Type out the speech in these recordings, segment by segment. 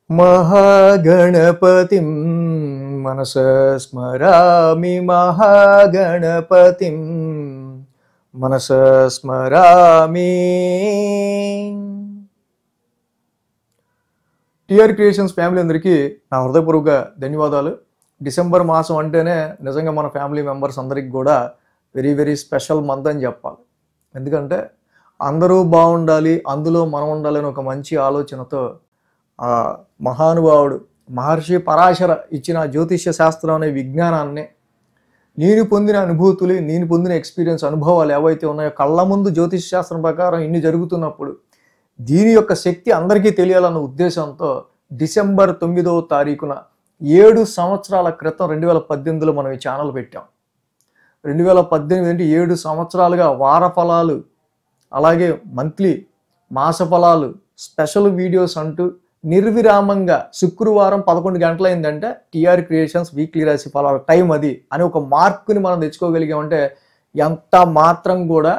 महागणपतिं मनसा स्मरामि महागणपतिं मनसा स्मरामि। TR creations family అందరికీ నా హృదయపూర్వక ధన్యవాదాలు. డిసెంబర్ మాసం అంటేనే నిజంగా మన ఫ్యామిలీ మెంబర్స్ అందరికీ కూడా వెరీ వెరీ స్పెషల్ మంత్ అని చెప్పాలి. ఎందుకంటే అందరూ బాగుండాలి, అందులో మనం ఉండాలని ఒక మంచి ఆలోచనతో మహానుభావుడు మహర్షి పరాశర ఇచ్చిన జ్యోతిష్య శాస్త్రం అనే విజ్ఞానాన్ని, నేను పొందిన అనుభూతులు, నేను పొందిన ఎక్స్పీరియన్స్ అనుభవాలు ఏవైతే ఉన్నాయో కళ్ళ ముందు జ్యోతిష శాస్త్రం ప్రకారం ఇన్ని జరుగుతున్నప్పుడు దీని యొక్క శక్తి అందరికీ తెలియాలన్న ఉద్దేశంతో డిసెంబర్ 9వ తారీఖున 7 సంవత్సరాల క్రితం 2018లో మనం ఈ ఛానల్ పెట్టాం. 2018 అంటే 7 సంవత్సరాలుగా వార ఫలాలు, అలాగే మంత్లీ మాస ఫలాలు, స్పెషల్ వీడియోస్ అంటూ నిర్విరామంగా శుక్రవారం 11 గంటలైందంటే టిఆర్ క్రియేషన్స్ వీక్లీ రాశి ఫలాల టైం అది అని ఒక మార్కుని మనం తెచ్చుకోగలిగామంటే ఎంత మాత్రం కూడా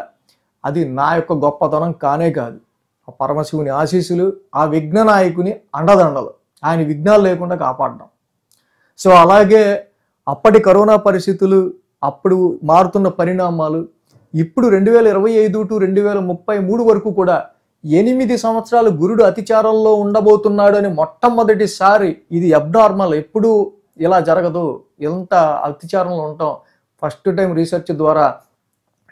అది నా యొక్క గొప్పతనం కానే కాదు. ఆ పరమశివుని ఆశీస్సులు, ఆ విఘ్న నాయకుని అండదండలు, ఆయన విఘ్నాలు లేకుండా కాపాడడం. సో అలాగే అప్పటి కరోనా పరిస్థితులు, అప్పుడు మారుతున్న పరిణామాలు, ఇప్పుడు 2025 టు 2033 వరకు కూడా 8 సంవత్సరాలు గురుడు అతిచారంలో ఉండబోతున్నాడు అని మొట్టమొదటిసారి ఇది అబ్నార్మల్, ఎప్పుడు ఇలా జరగదు, ఎంత అతిచారంలో ఉంటాం. ఫస్ట్ టైం రీసెర్చ్ ద్వారా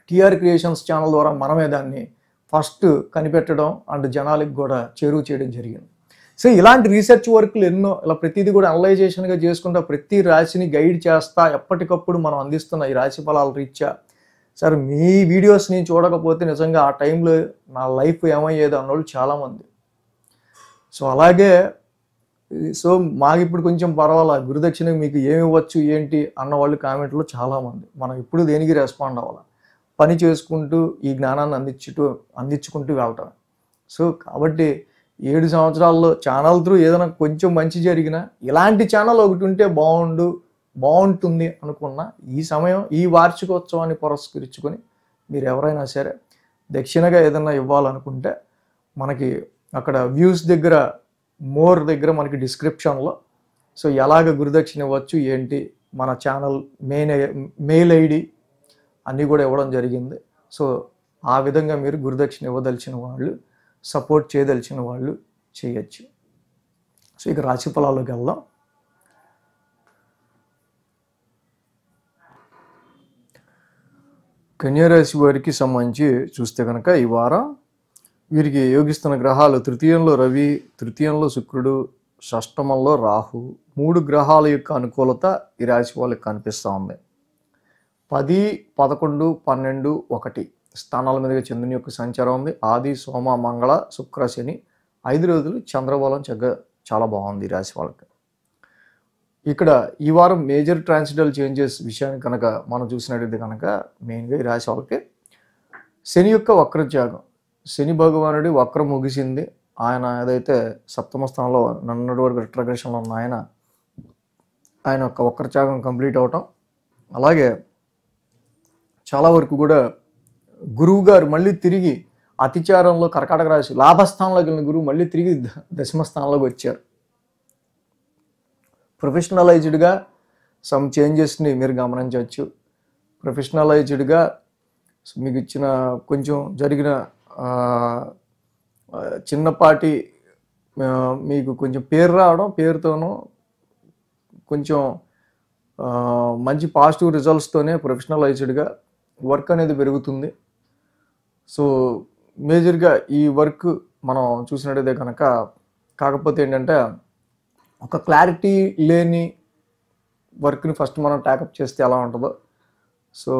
టిఆర్ క్రియేషన్స్ ఛానల్ ద్వారా మనమే దాన్ని ఫస్ట్ కనిపెట్టడం అండ్ జనాలకు కూడా చేరువ చేయడం జరిగింది. సో ఇలాంటి రీసెర్చ్ వర్క్లు ఎన్నో, ఇలా ప్రతిదీ కూడా అనలైజేషన్గా చేసుకుంటా ప్రతి రాశిని గైడ్ చేస్తా ఎప్పటికప్పుడు మనం అందిస్తున్న ఈ రాశి ఫలాల రీత్యా సార్ మీ వీడియోస్ నేను చూడకపోతే నిజంగా ఆ టైంలో నా లైఫ్ ఏమయ్యేది అన్నోళ్ళు చాలామంది. సో అలాగే సో మాకు ఇప్పుడు కొంచెం పర్వాలా, గురుదక్షిణ మీకు ఏమి ఇవ్వచ్చు ఏంటి అన్నవాళ్ళు కామెంట్లో చాలామంది. మనం ఇప్పుడు దేనికి రెస్పాండ్ అవ్వాలి, పని చేసుకుంటూ ఈ జ్ఞానాన్ని అందించుకుంటూ వెళ్ళటం. సో కాబట్టి 7 సంవత్సరాల్లో ఛానల్ త్రూ ఏదైనా కొంచెం మంచి జరిగినా ఇలాంటి ఛానల్ ఒకటి ఉంటే బాగుంటుంది అనుకున్న ఈ సమయం, ఈ వార్షికోత్సవాన్ని పురస్కరించుకొని మీరు ఎవరైనా సరే దక్షిణగా ఏదైనా ఇవ్వాలనుకుంటే మనకి అక్కడ వ్యూస్ దగ్గర మోర్ దగ్గర మనకి డిస్క్రిప్షన్లో సో ఎలాగ గురుదక్షిణ ఇవ్వచ్చు ఏంటి, మన ఛానల్ మెయిల్ ఐడి అన్నీ కూడా ఇవ్వడం జరిగింది. సో ఆ విధంగా మీరు గురుదక్షిణ ఇవ్వదలిచిన వాళ్ళు, సపోర్ట్ చేయదలిచిన వాళ్ళు చేయొచ్చు. సో ఇక రాశి ఫలాల్లోకి వెళ్దాం. కన్యారాశి వారికి సంబంధించి చూస్తే కనుక ఈ వారం వీరికి యోగిస్తున్న గ్రహాలు తృతీయంలో రవి, తృతీయంలో శుక్రుడు, షష్టమంలో రాహు, 3 గ్రహాల యొక్క అనుకూలత ఈ రాశి వాళ్ళకి కనిపిస్తూ ఉంది. 10, 11, 12, 1 స్థానాల మీదుగా చంద్రుని యొక్క సంచారం ఉంది. ఆది, సోమ, మంగళ, శుక్ర, శని 5 రోజులు చంద్రబలం చాలా బాగుంది ఈ రాశి వాళ్ళకి. ఇక్కడ ఈ వారం మేజర్ ట్రాన్సిటల్ చేంజెస్ విషయాన్ని కనుక మనం చూసినట్టయితే కనుక మెయిన్గా ఈ రాశి వాళ్ళకి శని యొక్క వక్రత్యాగం, శని భగవానుడి వక్రం ముగిసింది. ఆయన ఏదైతే సప్తమ స్థానంలో నన్నటి వరకు రిట్రగ్రెషన్లో ఉన్న ఆయన యొక్క వక్రత్యాగం కంప్లీట్ అవటం, అలాగే చాలా వరకు కూడా గురువు గారు మళ్ళీ తిరిగి అతిచారంలో కర్కాటక రాశి లాభస్థానంలోకి వెళ్ళిన గురువు మళ్ళీ తిరిగి దశమ స్థానంలోకి వచ్చారు. ప్రొఫెషనలైజ్డ్గా సమ్ చేంజెస్ని మీరు గమనించవచ్చు. ప్రొఫెషనలైజ్డ్గా మీకు ఇచ్చిన కొంచెం జరిగిన చిన్నపాటి మీకు కొంచెం పేరు రావడం, పేరుతోనూ కొంచెం మంచి పాజిటివ్ రిజల్ట్స్తోనే ప్రొఫెషనలైజ్డ్గా వర్క్ అనేది పెరుగుతుంది. సో మేజర్గా ఈ వర్క్ మనం చూసినట్టయితే కనుక, కాకపోతే ఏంటంటే ఒక క్లారిటీ లేని వర్క్ని ఫస్ట్ మనం ట్యాకప్ చేస్తే ఎలా ఉంటుందో, సో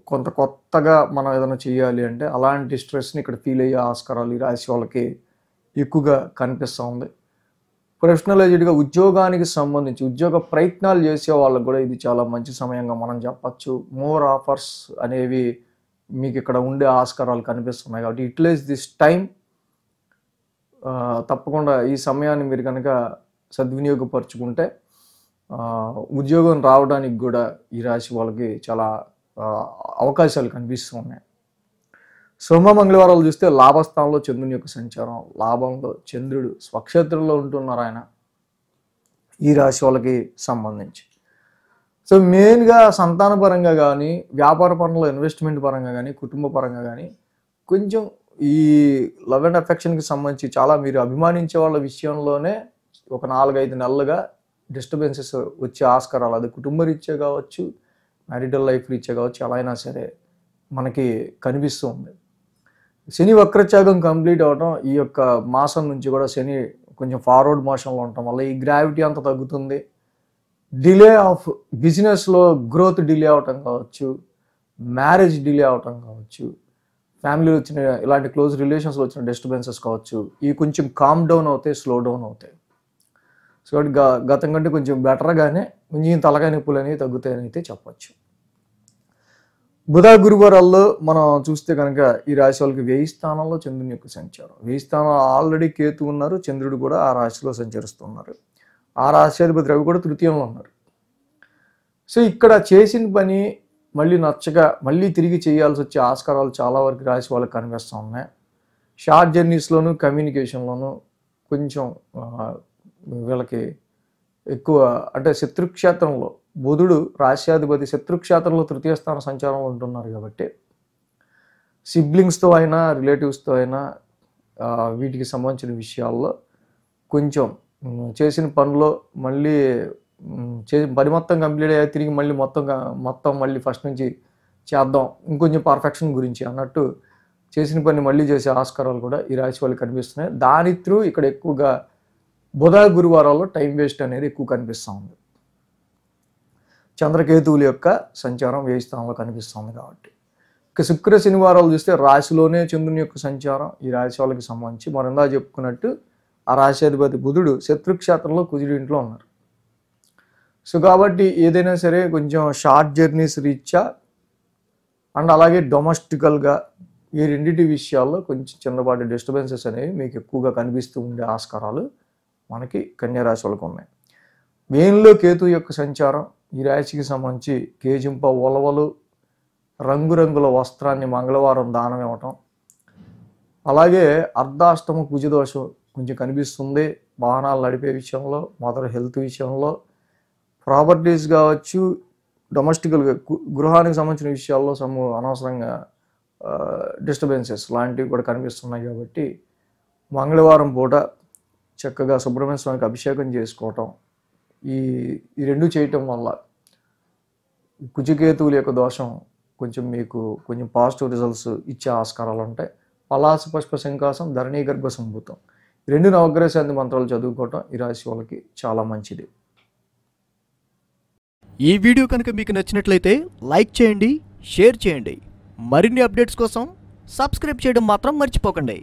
కొంత కొత్తగా మనం ఏదైనా చేయాలి అంటే అలాంటి స్ట్రెస్ని ఇక్కడ ఫీల్ అయ్యే ఆస్కారాలు ఈ రాశి వాళ్ళకి ఎక్కువగా కనిపిస్తూ ఉంది. ప్రొఫెషనలైజ్డ్గా ఉద్యోగానికి సంబంధించి ఉద్యోగ ప్రయత్నాలు చేసే వాళ్ళకు కూడా ఇది చాలా మంచి సమయంగా మనం చెప్పచ్చు. మోర్ ఆఫర్స్ అనేవి మీకు ఇక్కడ ఉండే ఆస్కారాలు కనిపిస్తున్నాయి. కాబట్టి యూటిలైజ్ దిస్ టైం, తప్పకుండా ఈ సమయాన్ని మీరు కనుక సద్వినియోగపరుచుకుంటే ఉద్యోగం రావడానికి కూడా ఈ రాశి వాళ్ళకి చాలా అవకాశాలు కనిపిస్తూ ఉన్నాయి. సోమ మంగళవారాలు చూస్తే లాభస్థానంలో చంద్రుని యొక్క సంచారం, లాభంలో చంద్రుడు స్వక్షేత్రంలో ఉంటున్నారు ఆయన. ఈ రాశి వాళ్ళకి సంబంధించి. సో మెయిన్గా సంతానపరంగా కానీ, వ్యాపార పరంలో ఇన్వెస్ట్మెంట్ పరంగా కానీ, కుటుంబ పరంగా కానీ కొంచెం ఈ లవ్ అండ్ అఫెక్షన్కి సంబంధించి చాలా మీరు అభిమానించే వాళ్ళ విషయంలోనే ఒక 4-5 నెలలుగా డిస్టర్బెన్సెస్ వచ్చే ఆస్కారాలు, అది కుటుంబ రీత్యా కావచ్చు, మ్యారిటల్ లైఫ్ రీత్యా కావచ్చు, ఎలా అయినా సరే మనకి కనిపిస్తూ ఉంది. శని వక్రత్యాగం కంప్లీట్ అవడం, ఈ యొక్క మాసం నుంచి కూడా శని కొంచెం ఫార్వర్డ్ మోషన్లో ఉండటం వల్ల ఈ గ్రావిటీ అంతా తగ్గుతుంది. డిలే ఆఫ్ బిజినెస్లో గ్రోత్ డిలే అవటం కావచ్చు, మ్యారేజ్ డిలే అవటం కావచ్చు, ఫ్యామిలీలో వచ్చిన ఇలాంటి క్లోజ్ రిలేషన్స్లో వచ్చిన డిస్టర్బెన్సెస్ కావచ్చు, ఇవి కొంచెం కామ్ డౌన్ అవుతాయి, స్లో డౌన్ అవుతాయి. సో గతం కంటే కొంచెం బెటర్గానే కొంచెం తలకాయ నొప్పులు అనేవి తగ్గుతాయని అయితే చెప్పచ్చు. బుధ గురువారాల్లో మనం చూస్తే కనుక ఈ రాశి వాళ్ళకి 1000 స్థానంలో చంద్రుని యొక్క సంచారం. 1000 స్థానంలో ఆల్రెడీ కేతు ఉన్నారు, చంద్రుడు కూడా ఆ రాశిలో సంచరిస్తున్నారు. ఆ రాశ్యాధిపతి రవి కూడా తృతీయంలో ఉన్నారు. సో ఇక్కడ చేసిన పని మళ్ళీ నచ్చగా మళ్ళీ తిరిగి చేయాల్సి వచ్చే ఆస్కారాలు చాలా వరకు రాశి వాళ్ళకి కనిపిస్తూ ఉన్నాయి. షార్ట్ జర్నీస్లోను, కమ్యూనికేషన్లోను కొంచెం వీళ్ళకి ఎక్కువ, అంటే శత్రుక్షేత్రంలో బుధుడు రాశ్యాధిపతి శత్రుక్షేత్రంలో తృతీయ స్థాన సంచారంలో ఉంటున్నారు కాబట్టి సిబ్లింగ్స్తో అయినా, రిలేటివ్స్తో అయినా వీటికి సంబంధించిన విషయాల్లో కొంచెం చేసిన పనిలో మళ్ళీ పని మొత్తం కంప్లీట్ అయ్యా తిరిగి మళ్ళీ మొత్తం మళ్ళీ ఫస్ట్ నుంచి చేద్దాం, ఇంకొంచెం పర్ఫెక్షన్ గురించి అన్నట్టు చేసిన పని మళ్ళీ చేసే ఆస్కారాలు కూడా ఈ రాశి వాళ్ళకి కనిపిస్తున్నాయి. దాని త్రూ ఇక్కడ ఎక్కువగా బుధ గురువారాల్లో టైం వేస్ట్ అనేది ఎక్కువ కనిపిస్తూ ఉంది. చంద్రకేతువుల యొక్క సంచారం 1000 స్థానంలో కనిపిస్తుంది కాబట్టి. ఇక శుక్ర శనివారాలు చూస్తే రాశిలోనే చంద్రుని యొక్క సంచారం ఈ రాశి వాళ్ళకి సంబంధించి మనం ఇందా చెప్పుకున్నట్టు ఆ రాశ్యాధిపతి బుధుడు శత్రుక్షేత్రంలో కుజుడి ఇంట్లో ఉన్నారు. సో కాబట్టి ఏదైనా సరే కొంచెం షార్ట్ జర్నీస్ రీత్యా అండ్ అలాగే డొమెస్టికల్గా ఈ రెండింటి విషయాల్లో కొంచెం చిన్నపాటి డిస్టర్బెన్సెస్ అనేవి మీకు ఎక్కువగా కనిపిస్తూ ఉండే ఆస్కారాలు మనకి కన్యా రాశి వాళ్ళకు ఉన్నాయి. మెయిన్లో కేతు యొక్క సంచారం ఈ రాశికి సంబంధించి కేజింప ఉలవలు, రంగురంగుల వస్త్రాన్ని మంగళవారం దానం ఇవ్వటం, అలాగే అర్ధాష్టమ కుజదోషం కొంచెం కనిపిస్తుంది. వాహనాలు నడిపే విషయంలో, మదర్ హెల్త్ విషయంలో, ప్రాపర్టీస్ కావచ్చు, డొమెస్టికల్గా గృహానికి సంబంధించిన విషయాల్లో అనవసరంగా డిస్టర్బెన్సెస్ లాంటివి కూడా కనిపిస్తున్నాయి. కాబట్టి మంగళవారం పూట చక్కగా సుబ్రహ్మణ్య స్వామికి అభిషేకం చేసుకోవటం, ఈ రెండు చేయటం వల్ల కుజకేతువుల యొక్క దోషం కొంచెం మీకు కొంచెం పాజిటివ్ రిజల్ట్స్ ఇచ్చే ఆస్కారాలు ఉంటాయి. పలాస పుష్ప శంకాసం, ధరణీ గర్భ సంభూతం, 2 నవగ్రహ శాంతి మంత్రాలు చదువుకోవటం ఈ రాశి వాళ్ళకి చాలా మంచిది. ఈ వీడియో కనుక మీకు నచ్చినట్లయితే లైక్ చేయండి, షేర్ చేయండి. మరిన్ని అప్డేట్స్ కోసం సబ్స్క్రైబ్ చేయడం మాత్రం మర్చిపోకండి.